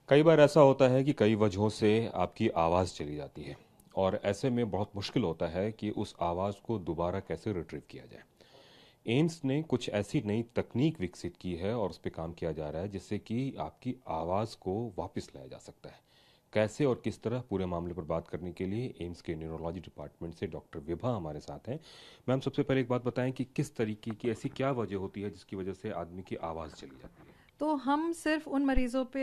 कई बार ऐसा होता है कि कई वजहों से आपकी आवाज़ चली जाती है और ऐसे में बहुत मुश्किल होता है कि उस आवाज़ को दोबारा कैसे रिट्रीव किया जाए। एम्स ने कुछ ऐसी नई तकनीक विकसित की है और उस पर काम किया जा रहा है जिससे कि आपकी आवाज़ को वापस लाया जा सकता है। कैसे और किस तरह, पूरे मामले पर बात करने के लिए एम्स के न्यूरोलॉजी डिपार्टमेंट से डॉक्टर विभा हमारे साथ हैं। मैम, सबसे पहले एक बात बताएं कि किस तरीके की ऐसी क्या वजह होती है जिसकी वजह से आदमी की आवाज़ चली जाती है। तो हम सिर्फ उन मरीज़ों पे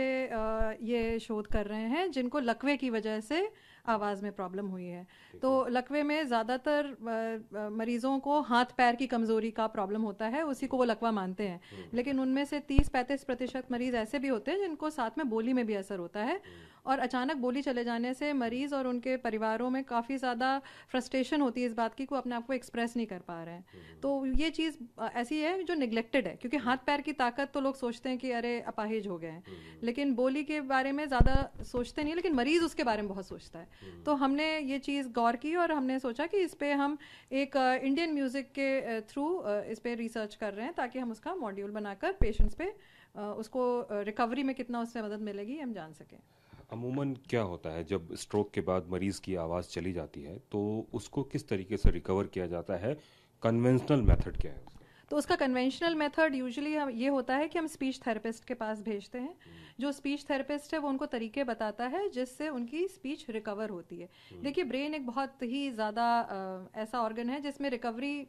ये शोध कर रहे हैं जिनको लकवे की वजह से आवाज़ में प्रॉब्लम हुई है। ठीक तो है। लकवे में ज़्यादातर मरीज़ों को हाथ पैर की कमज़ोरी का प्रॉब्लम होता है, उसी को वो लकवा मानते हैं। हम्म। लेकिन उनमें से 30-35% मरीज़ ऐसे भी होते हैं जिनको साथ में बोली में भी असर होता है, हम्म। और अचानक बोली चले जाने से मरीज़ और उनके परिवारों में काफ़ी ज़्यादा फ्रस्ट्रेशन होती है इस बात की, को अपने आप को एक्सप्रेस नहीं कर पा रहे हैं। हम्म। तो ये चीज़ ऐसी है जो निगलेक्टेड है, क्योंकि हाथ पैर की ताकत तो लोग सोचते हैं कि अरे अपाहिज हो गए हैं, हम्म। लेकिन बोली के बारे में ज़्यादा सोचते नहीं है, लेकिन मरीज़ उसके बारे में बहुत सोचता है। हम्म। तो हमने ये चीज़ गौर की और हमने सोचा कि इस पे हम एक इंडियन म्यूज़िक के थ्रू इस पे रिसर्च कर रहे हैं, ताकि हम उसका मॉड्यूल बनाकर पेशेंट्स पे उसको रिकवरी में कितना उससे मदद मिलेगी हम जान सकें। अमूमन क्या होता है जब स्ट्रोक के बाद मरीज की आवाज़ चली जाती है तो उसको किस तरीके से रिकवर किया जाता है? कन्वेंशनल मेथड क्या है उसका? तो उसका कन्वेंशनल मेथड यूजुअली हम ये होता है कि हम स्पीच थेरेपिस्ट के पास भेजते हैं। हम्म। जो स्पीच थेरेपिस्ट है वो उनको तरीके बताता है जिससे उनकी स्पीच रिकवर होती है। हम्म। देखिए, ब्रेन एक बहुत ही ज़्यादा ऐसा ऑर्गन है जिसमें रिकवरी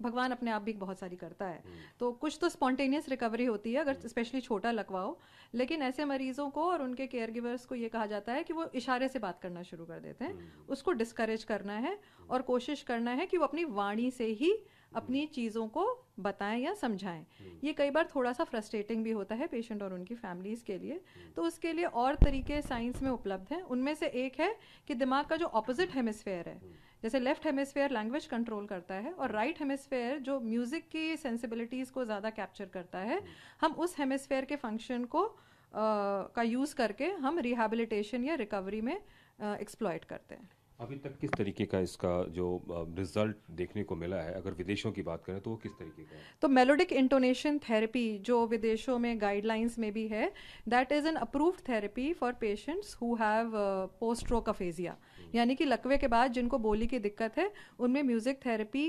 भगवान अपने आप भी बहुत सारी करता है। हम्म। तो कुछ तो स्पॉन्टेनियस रिकवरी होती है हम्म। अगर स्पेशली छोटा लकवा हो, लेकिन ऐसे मरीजों को और उनके केयर गिवर्स को ये कहा जाता है कि वो इशारे से बात करना शुरू कर देते हैं। हम्म। उसको डिस्करेज करना है हम्म। और कोशिश करना है कि वो अपनी वाणी से ही हम्म। अपनी चीज़ों को बताएं या समझाएं। हम्म। ये कई बार थोड़ा सा फ्रस्ट्रेटिंग भी होता है पेशेंट और उनकी फैमिलीज़ के लिए। हम्म। तो उसके लिए और तरीके साइंस में उपलब्ध हैं। उनमें से एक है कि दिमाग का जो ऑपोजिट हेमिस्फेयर है, हम्म। जैसे लेफ्ट हेमिस्फेयर लैंग्वेज कंट्रोल करता है और हम्म। राइट हेमिस्फेयर जो म्यूज़िक की सेंसिबिलिटीज़ को ज़्यादा कैप्चर करता है, हम्म। हम उस हेमिस्फेयर के फंक्शन को का यूज़ करके हम रिहैबिलिटेशन या रिकवरी में एक्सप्लॉयट करते हैं। अभी तक किस तरीके का इसका जो रिजल्ट देखने को मिला है, अगर विदेशों की बात करें तो वो किस तरीके का है? तो मेलोडिक इंटोनेशन थेरेपी जो विदेशों में गाइडलाइंस में भी है, that is an approved therapy for patients who have post stroke aphasia. Hmm. यानी कि लकवे के बाद जिनको बोली की दिक्कत है, उनमें म्यूज़िक थेरेपी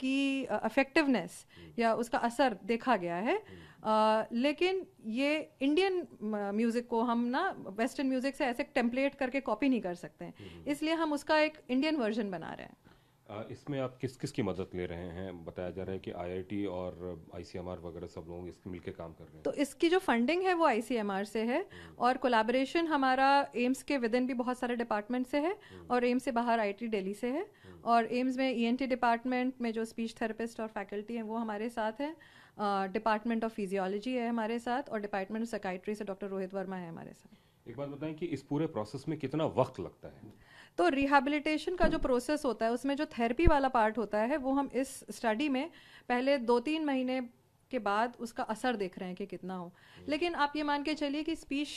की इफेक्टिवनेस हम्म। या उसका असर देखा गया है। हम्म। लेकिन ये इंडियन म्यूज़िक को हम ना वेस्टर्न म्यूज़िक से ऐसे टेम्पलेट करके कॉपी नहीं कर सकते हैं, हम्म। इसलिए हम उसका एक इंडियन वर्जन बना रहे हैं। इसमें आप किस किस की मदद ले रहे हैं? बताया जा रहा है कि आईआईटी और आईसीएमआर वगैरह सब लोग इसके मिलके काम कर रहे हैं। तो इसकी जो फंडिंग है वो आईसीएमआर से है, हम्म। और कोलैबोरेशन हमारा एम्स के विद इन भी बहुत सारे डिपार्टमेंट से है, हम्म। और एम्स से बाहर आईआईटी दिल्ली से है। हम्म। और एम्स में ईएनटी डिपार्टमेंट में जो स्पीच थेरेपिस्ट और फैकल्टी हैं वो हमारे साथ हैं। डिपार्टमेंट ऑफ फिजियोलॉजी है हमारे साथ, और डिपार्टमेंट ऑफ साइकाइट्री से डॉक्टर रोहित वर्मा है हमारे साथ। एक बात बताएं कि इस पूरे प्रोसेस में कितना वक्त लगता है? तो रिहैबिलिटेशन का जो प्रोसेस होता है उसमें जो थेरेपी वाला पार्ट होता है वो हम इस स्टडी में पहले 2-3 महीने के बाद उसका असर देख रहे हैं कि कितना हो। लेकिन आप ये मान के चलिए कि स्पीच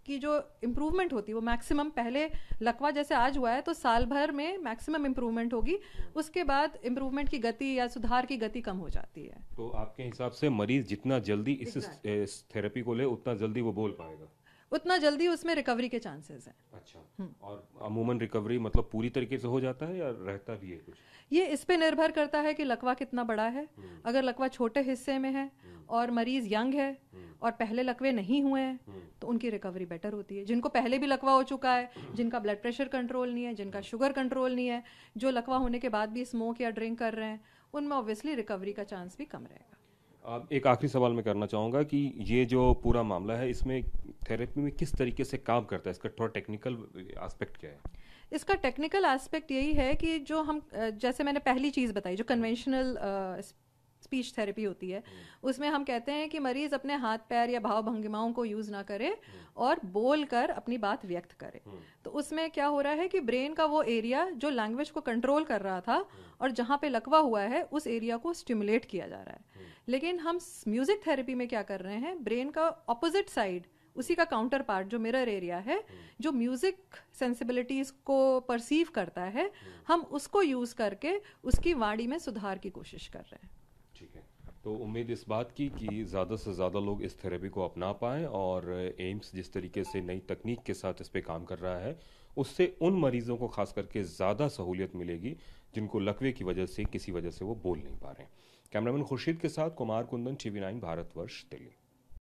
की जो इम्प्रूवमेंट होती है वो मैक्सिमम, पहले लकवा जैसे आज हुआ है तो साल भर में मैक्सिमम इम्प्रूवमेंट होगी, उसके बाद इम्प्रूवमेंट की गति या सुधार की गति कम हो जाती है। तो आपके हिसाब से मरीज जितना जल्दी Exactly. इस थेरेपी को ले उतना जल्दी वो बोल पाएगा? उतना जल्दी उसमें रिकवरी के चांसेस हैं। अच्छा। और अमूमन रिकवरी मतलब पूरी तरीके से हो जाता है या रहता भी है कुछ? ये इस पे निर्भर करता है कि लकवा कितना बड़ा है। हम्म। अगर लकवा छोटे हिस्से में है हम्म। और मरीज यंग है हम्म। और पहले लकवे नहीं हुए हैं, हम्म। तो उनकी रिकवरी बेटर होती है। जिनको पहले भी लकवा हो चुका है, जिनका ब्लड प्रेशर कंट्रोल नहीं है, जिनका शुगर कंट्रोल नहीं है, जो लकवा होने के बाद भी स्मोक या ड्रिंक कर रहे हैं, उनमें ऑब्वियसली रिकवरी का चांस भी कम रहेगा। अब एक आखिरी सवाल मैं करना चाहूँगा कि ये जो पूरा मामला है इसमें थेरेपी में किस तरीके से काम करता है, इसका थोड़ा टेक्निकल एस्पेक्ट क्या है? इसका टेक्निकल एस्पेक्ट यही है कि जो हम जैसे मैंने पहली चीज़ बताई, जो कन्वेंशनल स्पीच थेरेपी होती है, उसमें हम कहते हैं कि मरीज अपने हाथ पैर या भाव भंगिमाओं को यूज़ ना करे और बोल कर अपनी बात व्यक्त करे। तो उसमें क्या हो रहा है कि ब्रेन का वो एरिया जो लैंग्वेज को कंट्रोल कर रहा था और जहाँ पे लकवा हुआ है उस एरिया को स्टिमुलेट किया जा रहा है। लेकिन हम म्यूजिक थेरेपी में क्या कर रहे हैं, ब्रेन का ऑपोजिट साइड, उसी का काउंटर पार्ट जो मिरर एरिया है, जो म्यूजिक सेंसिबिलिटीज को परसीव करता है, हम उसको यूज करके उसकी वाणी में सुधार की कोशिश कर रहे हैं। ठीक है। तो उम्मीद इस बात की कि ज़्यादा से ज़्यादा लोग इस थेरेपी को अपना पाएँ, और एम्स जिस तरीके से नई तकनीक के साथ इस पे काम कर रहा है, उससे उन मरीजों को खास करके ज़्यादा सहूलियत मिलेगी जिनको लकवे की वजह से किसी वजह से वो बोल नहीं पा रहे हैं। कैमरामैन खुर्शीद के साथ कुमार कुंदन, टीवी 9 भारतवर्ष, दिल्ली।